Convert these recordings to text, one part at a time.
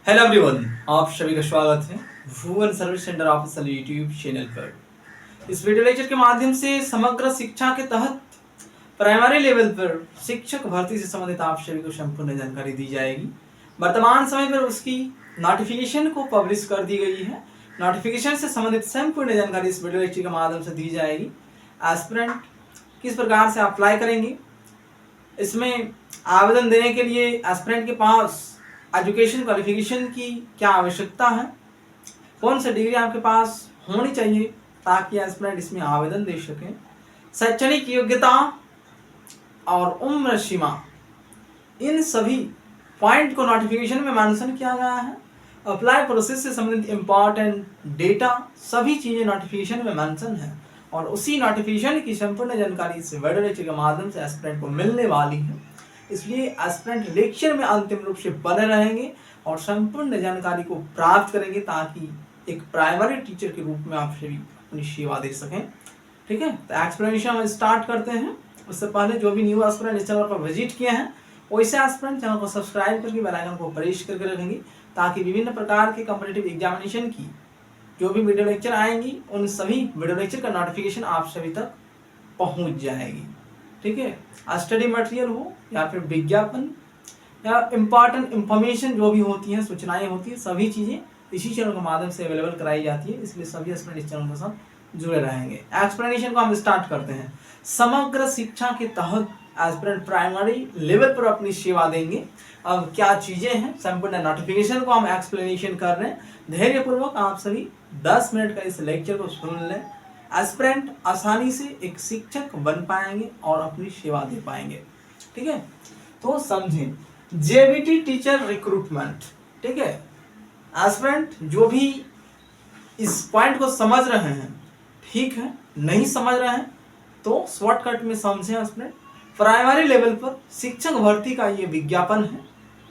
Hello everyone, आप सभी का स्वागत है Bhuvan service centre official YouTube channel पर। इस वीडियो लेक्चर के माध्यम से समग्र शिक्षा के तहत प्राइमरी लेवल पर शिक्षक भर्ती से संबंधित आप सभी को संपूर्ण जानकारी दी जाएगी। वर्तमान समय पर उसकी नोटिफिकेशन को पब्लिश कर दी गई है। नोटिफिकेशन से संबंधित संपूर्ण जानकारी इस वीडियो लेक्चर के माध्यम से दी जाएगी। एस्पिरेंट किस प्रकार से अप्लाई करेंगे, इसमें आवेदन देने के लिए एस्पिरेंट के पास एजुकेशन क्वालिफिकेशन की क्या आवश्यकता है, कौन सी डिग्री आपके पास होनी चाहिए ताकि एस्पिरेंट इसमें आवेदन दे सकें, शैक्षणिक योग्यता और उम्र सीमा, इन सभी पॉइंट को नोटिफिकेशन में मेंशन किया गया है। अप्लाई प्रोसेस से संबंधित इंपॉर्टेंट डेटा सभी चीज़ें नोटिफिकेशन में मेंशन है और उसी नोटिफिकेशन की संपूर्ण जानकारी इस वीडियो लेक्चर के माध्यम से एस्पिरेंट को मिलने वाली है। इसलिए एस्पिरेंट लेक्चर में अंतिम रूप से बने रहेंगे और संपूर्ण जानकारी को प्राप्त करेंगे ताकि एक प्राइमरी टीचर के रूप में आप सभी अपनी सेवा दे सकें। ठीक है, तो एक्सप्लेनेशन हम स्टार्ट करते हैं। उससे पहले जो भी न्यू एस्पिरेंट इस चैनल पर विजिट किए हैं वैसे एस्पिरेंट चैनल को सब्सक्राइब करके बेल आइकन को प्रेस करके रखेंगे ताकि विभिन्न प्रकार के कॉम्पिटिटिव एग्जामिनेशन की जो भी वीडियो लेक्चर आएंगी उन सभी वीडियो लेक्चर का नोटिफिकेशन आप सभी तक पहुंच जाएगी। ठीक है, स्टडी मटेरियल हो या फिर विज्ञापन या इम्पॉर्टेंट इंफॉर्मेशन जो भी होती हैं, सूचनाएं होती हैं, सभी चीज़ें इसी चैनल के माध्यम से अवेलेबल कराई जाती है। इसलिए सभी एस्पिरेंट इस चैनल के साथ जुड़े रहेंगे। एक्सप्लेनेशन को हम स्टार्ट करते हैं। समग्र शिक्षा के तहत एस्पिरेंट प्राइमरी लेवल पर अपनी सेवा देंगे। अब क्या चीज़ें हैं, संपूर्ण नोटिफिकेशन को हम एक्सप्लेनेशन कर रहे हैं। धैर्यपूर्वक आप सभी 10 मिनट का इस लेक्चर को सुन लें। एस्पिरेंट आसानी से एक शिक्षक बन पाएंगे और अपनी सेवा दे पाएंगे। ठीक है, तो समझें जेबीटी टीचर रिक्रूटमेंट। ठीक है, एस्पिरेंट जो भी इस पॉइंट को समझ रहे हैं, ठीक है, नहीं समझ रहे हैं तो शॉर्टकट में समझें। एस्पिरेंट प्राइमरी लेवल पर शिक्षक भर्ती का ये विज्ञापन है।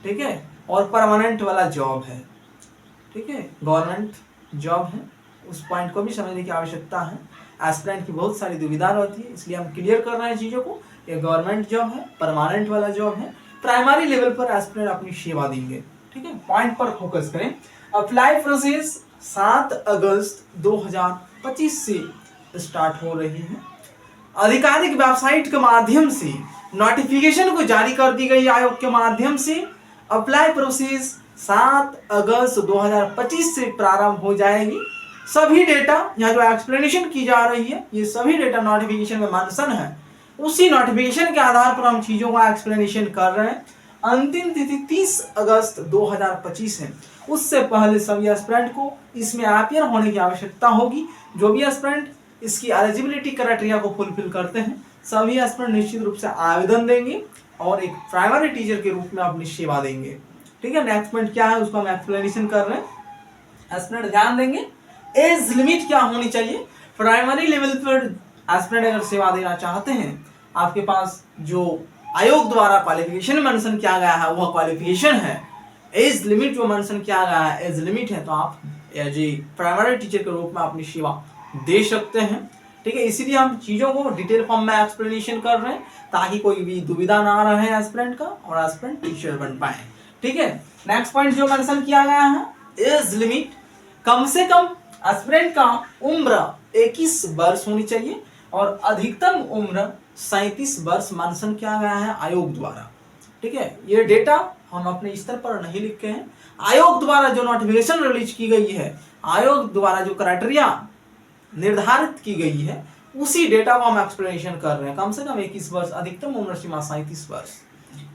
ठीक है, और परमानेंट वाला जॉब है। ठीक है, गवर्नमेंट जॉब है, उस पॉइंट को भी समझने की आवश्यकता है। एस्पिरेंट की बहुत सारी दुविधा रहती है, इसलिए हम क्लियर कर रहे हैं चीज़ों को। ये गवर्नमेंट जॉब है, परमानेंट वाला जॉब है, प्राइमरी लेवल पर एस्पिरेंट अपनी सेवा देंगे। ठीक है, पॉइंट पर फोकस करें। अप्लाई प्रोसेस 7 अगस्त 2025 से स्टार्ट हो रही है। आधिकारिक वेबसाइट के माध्यम से नोटिफिकेशन को जारी कर दी गई आयोग के माध्यम से। अप्लाई प्रोसेस 7 अगस्त 2025 से प्रारंभ हो जाएगी। सभी डेटा यहाँ जो एक्सप्लेनेशन की जा रही है ये सभी डेटा नोटिफिकेशन में मेंशन है। उसी नोटिफिकेशन के आधार पर हम चीज़ों का एक्सप्लेनेशन कर रहे हैं। अंतिम तिथि 30 अगस्त 2025 है। उससे पहले सभी एस्पिरेंट को इसमें अपियर होने की आवश्यकता होगी। जो भी एस्पिरेंट इसकी एलिजिबिलिटी क्राइटेरिया को फुलफिल करते हैं सभी एस्पिरेंट निश्चित रूप से आवेदन देंगे और एक प्राइमरी टीचर के रूप में अपनी सेवा देंगे। ठीक है, नेक्स्ट पॉइंट क्या है उसको हम एक्सप्लेनेशन कर रहे हैं। एस्पिरेंट ध्यान देंगे, एज लिमिट क्या होनी चाहिए। प्राइमरी लेवल पर एस्पिरेंट अगर सेवा देना चाहते हैं, आपके पास जो आयोग द्वारा क्वालिफिकेशन मेंशन किया गया है वह क्वालिफिकेशन है। एज लिमिट जो मेंशन किया गया है एज लिमिट है, तो आप एज ए प्राइमरी टीचर के रूप में अपनी सेवा दे सकते हैं। ठीक है, इसीलिए हम चीज़ों को डिटेल फॉर्म में एक्सप्लेनेशन कर रहे हैं ताकि कोई भी दुविधा ना रहे एस्पिरेंट का और एस्पिरेंट टीचर बन पाए। ठीक है, नेक्स्ट पॉइंट जो मेंशन किया गया है एज लिमिट, कम से कम एस्पिरेंट का उम्र 21 वर्ष होनी चाहिए और अधिकतम उम्र 37 वर्ष मेंशन किया गया है आयोग द्वारा। ठीक है, ये डेटा हम अपने स्तर पर नहीं लिखे हैं। आयोग द्वारा जो नोटिफिकेशन रिलीज की गई है, आयोग द्वारा जो क्राइटेरिया निर्धारित की गई है उसी डेटा को हम एक्सप्लेनेशन कर रहे हैं। कम से कम 21 वर्ष, अधिकतम उम्र सीमा 37 वर्ष।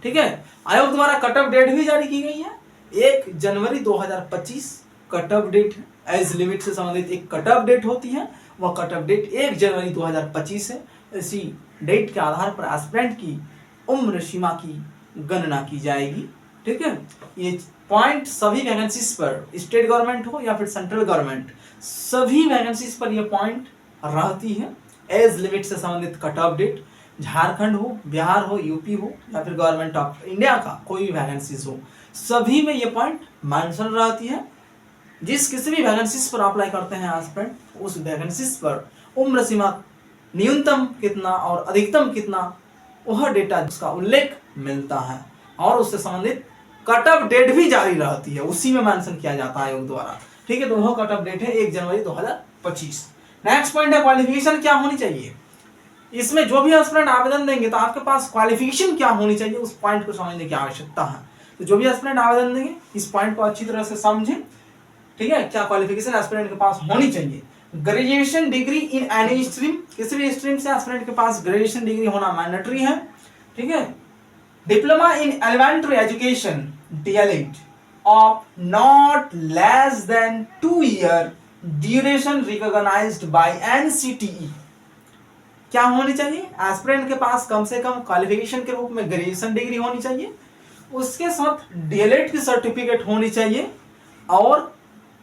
ठीक है, आयोग द्वारा कट ऑफ डेट भी जारी की गई है। 1 जनवरी 2025 कट ऑफ डेट है। एज लिमिट से संबंधित एक कट ऑफ डेट होती है, वह कट ऑफ डेट 1 जनवरी 2025 है। इसी डेट के आधार पर एस्पिरेंट की उम्र सीमा की गणना की जाएगी। ठीक है, ये पॉइंट सभी वैकेंसीज पर, स्टेट गवर्नमेंट हो या फिर सेंट्रल गवर्नमेंट, सभी वैकेंसीज पर यह पॉइंट रहती है। एज लिमिट से संबंधित कट ऑफ डेट, झारखंड हो, बिहार हो, यूपी हो या फिर गवर्नमेंट ऑफ इंडिया का कोई भी वैकेंसीज हो, सभी में ये पॉइंट मेंशन रहती है। जिस किसी भी वैकेंसीज पर अप्लाई करते हैं एस्पिरेंट, उस वैकेंसीज पर उम्र सीमा न्यूनतम कितना और अधिकतम कितना वह डेटा जिसका उल्लेख मिलता है और उससे संबंधित कट ऑफ डेट भी जारी रहती है, उसी में मेंशन किया जाता है आयोग द्वारा। ठीक है, तो वह कट ऑफ डेट है 1 जनवरी 2025। नेक्स्ट पॉइंट है क्वालिफिकेशन क्या होनी चाहिए। इसमें जो भी एस्पिरेंट आवेदन देंगे तो आपके पास क्वालिफिकेशन क्या होनी चाहिए, उस पॉइंट को समझने की आवश्यकता है। तो जो भी एस्पिरेंट आवेदन देंगे इस पॉइंट को अच्छी तरह से समझें। ठीक है, क्या क्वालिफिकेशन एस्पिरेंट के पास होनी चाहिए। Graduation degree in any stream, किसी भी स्ट्रीम से एस्पिरेंट के पास ग्रेजुएशन डिग्री होना मैंडेटरी है। ठीक है, diploma in elementary education DElEd of not less than 2 year duration recognised by NCTE. क्या होनी चाहिए, एस्पिरेंट के पास कम से कम क्वालिफिकेशन के रूप में ग्रेजुएशन डिग्री होनी चाहिए, उसके साथ डीएलएड की सर्टिफिकेट होनी चाहिए, और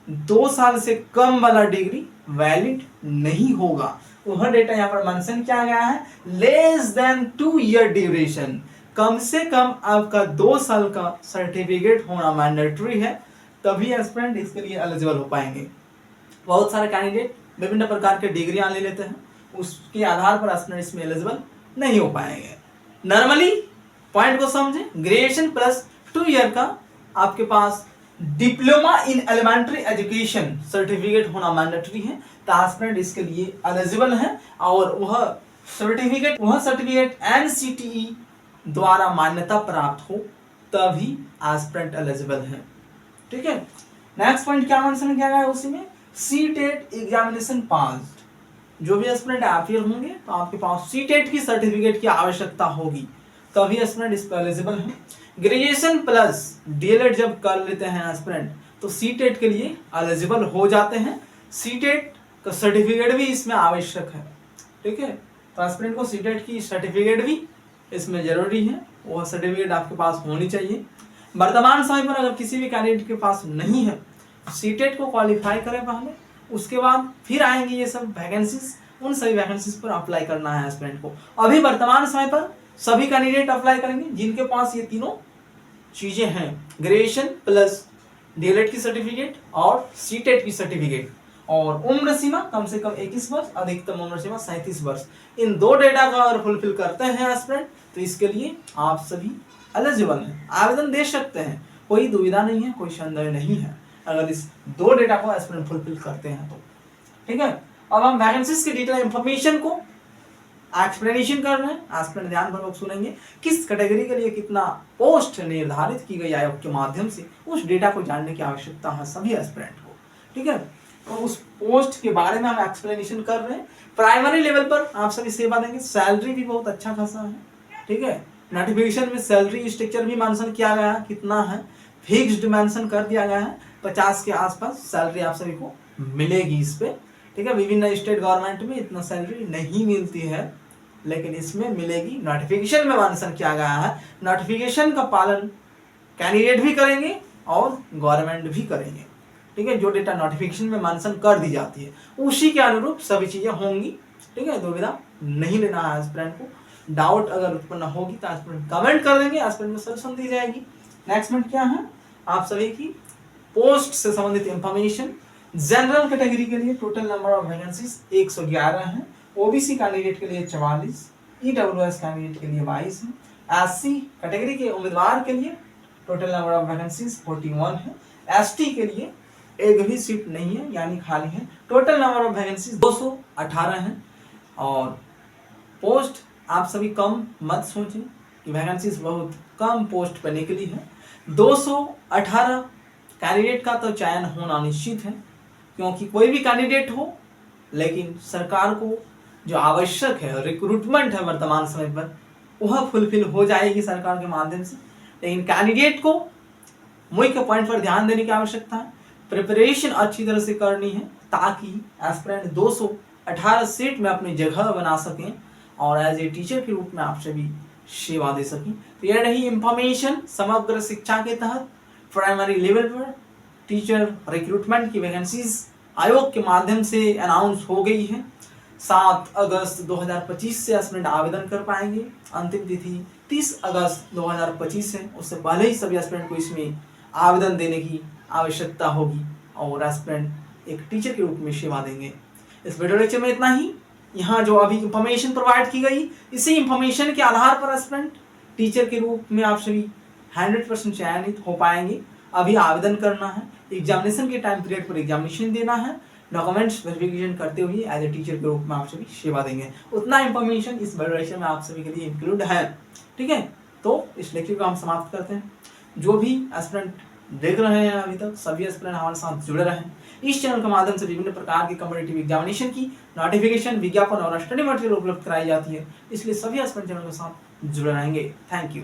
2 साल से कम वाला डिग्री वैलिड नहीं होगा। वह डेटा यहाँ पर मेंशन किया गया है, लेस देन 2 ईयर ड्यूरेशन, कम से कम आपका 2 साल का सर्टिफिकेट होना मैंडेटरी है, तभी एस्पिरेंट इसके लिए एलिजिबल हो पाएंगे। बहुत सारे कैंडिडेट विभिन्न प्रकार के डिग्रियां ले लेते हैं, उसके आधार पर एस्पिरेंट इसमें एलिजिबल नहीं हो पाएंगे। नॉर्मली पॉइंट को समझे, ग्रेजुएशन प्लस 2 ईयर का आपके पास diploma in elementary education certificate होना मैंडेटरी है, तो एस्पिरेंट इसके लिए एलिजिबल है, और वह सर्टिफिकेट एनसीटीई द्वारा मान्यता प्राप्त हो तभी एस्पिरेंट एलिजिबल है। ठीक है, नेक्स्ट पॉइंट क्या मेंशन किया गया है उसी में, सीटेट एग्जामिनेशन पास। जो भी एस्पिरेंट अपियर होंगे तो आपके पास सीटेट की सर्टिफिकेट की आवश्यकता होगी, तभी एस्पिरेंट इस पर एलिजिबल है। ग्रेजुएशन प्लस डीएलएड जब कर लेते हैं एस्पिरेंट तो सीटेट के लिए एलिजिबल हो जाते हैं। सीटेट का सर्टिफिकेट भी इसमें आवश्यक है। ठीक है, तो एस्पिरेंट को सीटेट की सर्टिफिकेट भी इसमें जरूरी है, वह सर्टिफिकेट आपके पास होनी चाहिए। वर्तमान समय पर अगर किसी भी कैंडिडेट के पास नहीं है, सीटेट को क्वालिफाई करें पहले, उसके बाद फिर आएंगे ये सब वैकेंसीज, उन सभी वैकेंसीज पर अप्लाई करना है एस्पिरेंट को। अभी वर्तमान समय पर सभी कैंडिडेट अप्लाई करेंगे जिनके पास ये तीनों चीजें हैं, ग्रेजुएशन प्लस डीएलएड की सर्टिफिकेट और सीटेट की सर्टिफिकेट, और उम्र सीमा कम से कम 21 वर्ष, अधिकतम उम्र सीमा 37 वर्ष। इन 2 डेटा का अगर फुलफिल करते हैं एस्पिरेंट तो इसके लिए आप सभी एलिजिबल हैं, आवेदन दे सकते हैं, कोई दुविधा नहीं है, कोई संदेह नहीं है अगर इस 2 डेटा को एस्पिरेंट फुलफिल करते हैं तो। ठीक है, अब हम वैकेंसीज के डिटेल इंफॉर्मेशन को एक्सप्लेनेशन कर रहे हैं। एस्पिरेंट ध्यानपूर्वक सुनेंगे, किस कैटेगरी के लिए कितना पोस्ट निर्धारित की गई आयोग के माध्यम से, उस डेटा को जानने की आवश्यकता है सभी एस्पिरेंट को। ठीक है, तो उस पोस्ट के बारे में हम एक्सप्लेनेशन कर रहे हैं। प्राइमरी लेवल पर आप सभी सेवा देंगे, सैलरी भी बहुत अच्छा खासा है। ठीक है, नोटिफिकेशन में सैलरी स्ट्रक्चर भी मेंशन किया गया है, कितना है फिक्स्ड मेंशन कर दिया गया है, 50 के आसपास सैलरी आप सभी को मिलेगी इस पे। ठीक है, विभिन्न स्टेट गवर्नमेंट में इतना सैलरी नहीं मिलती है, लेकिन इसमें मिलेगी। नोटिफिकेशन में मेंशन किया गया है, नोटिफिकेशन का पालन कैंडिडेट भी करेंगे और गवर्नमेंट भी करेंगे। ठीक है, जो डेटा नोटिफिकेशन में मेंशन कर दी जाती है उसी के अनुरूप सभी चीजें होंगी। ठीक है, दुविधा नहीं लेना है एस्पिरेंट को। डाउट अगर उत्पन्न होगी तो एस्पिरेंट कमेंट कर देंगे, एस्पिरेंट में सजेशन दी जाएगी। नेक्स्ट पॉइंट क्या है, आप सभी की पोस्ट से संबंधित इंफॉर्मेशन। जनरल कैटेगरी के लिए टोटल नंबर ऑफ वैकेंसीज 111 है, ओबीसी कैंडिडेट के लिए 44, ईडब्ल्यूएस कैंडिडेट के लिए 22 है, एससी कैटेगरी के उम्मीदवार के लिए टोटल नंबर ऑफ वैकेंसीज 41 है, एसटी के लिए एक भी सीट नहीं है यानी खाली है, टोटल नंबर ऑफ वैकेंसीज 218 है। और पोस्ट आप सभी कम मत सोचें कि वैकेंसीज बहुत कम पोस्ट पर निकली है, 218 कैंडिडेट का तो चयन होना निश्चित है, क्योंकि कोई भी कैंडिडेट हो, लेकिन सरकार को जो आवश्यक है रिक्रूटमेंट है वर्तमान समय पर वह फुलफिल हो जाएगी सरकार के माध्यम से। लेकिन कैंडिडेट को मुख्य पॉइंट पर ध्यान देने की आवश्यकता है, प्रिपरेशन अच्छी तरह से करनी है ताकि एस्पिरेंट 218 सीट में अपनी जगह बना सकें और एज ए टीचर के रूप में आप सभी सेवा दे सकें। तो यह रही इंफॉर्मेशन समग्र शिक्षा के तहत प्राइमरी लेवल पर टीचर रिक्रूटमेंट की वैकेंसीज आयोग के माध्यम से अनाउंस हो गई है। 7 अगस्त 2025 से एस्पिरेंट आवेदन कर पाएंगे, अंतिम तिथि 30 अगस्त 2025 है, उससे पहले ही सभी एस्पिरेंट को इसमें आवेदन देने की आवश्यकता होगी और एस्पिरेंट एक टीचर के रूप में सेवा देंगे। इस वीडियो लेक्चर में इतना ही। यहाँ जो अभी इंफॉर्मेशन प्रोवाइड की गई, इसी इंफॉर्मेशन के आधार पर एस्पिरेंट टीचर के रूप में आप सभी 100% चयनित हो पाएंगे। अभी आवेदन करना है, एग्जामिनेशन के टाइम पीरियड पर एग्जामिनेशन देना है, डॉक्यूमेंट्स वेरिफिकेशन करते हुए एज ए टीचर के रूप में आप सभी सेवा देंगे। उतना इंफॉर्मेशन इस वीडियो लेक्चर में आप सभी के लिए इंक्लूड है। ठीक है, तो इस लेक्चर को हम समाप्त करते हैं। जो भी एस्पिरेंट देख रहे हैं अभी तक, सभी एस्पिरेंट हमारे साथ जुड़े रहें। इस चैनल के माध्यम से विभिन्न प्रकार की कॉम्पिटिटिव एग्जामिनेशन की नोटिफिकेशन, विज्ञापन और स्टडी मटेरियल उपलब्ध कराई जाती है, इसलिए सभी एस्पिरेंट चैनल के साथ जुड़े रहेंगे। Thank you.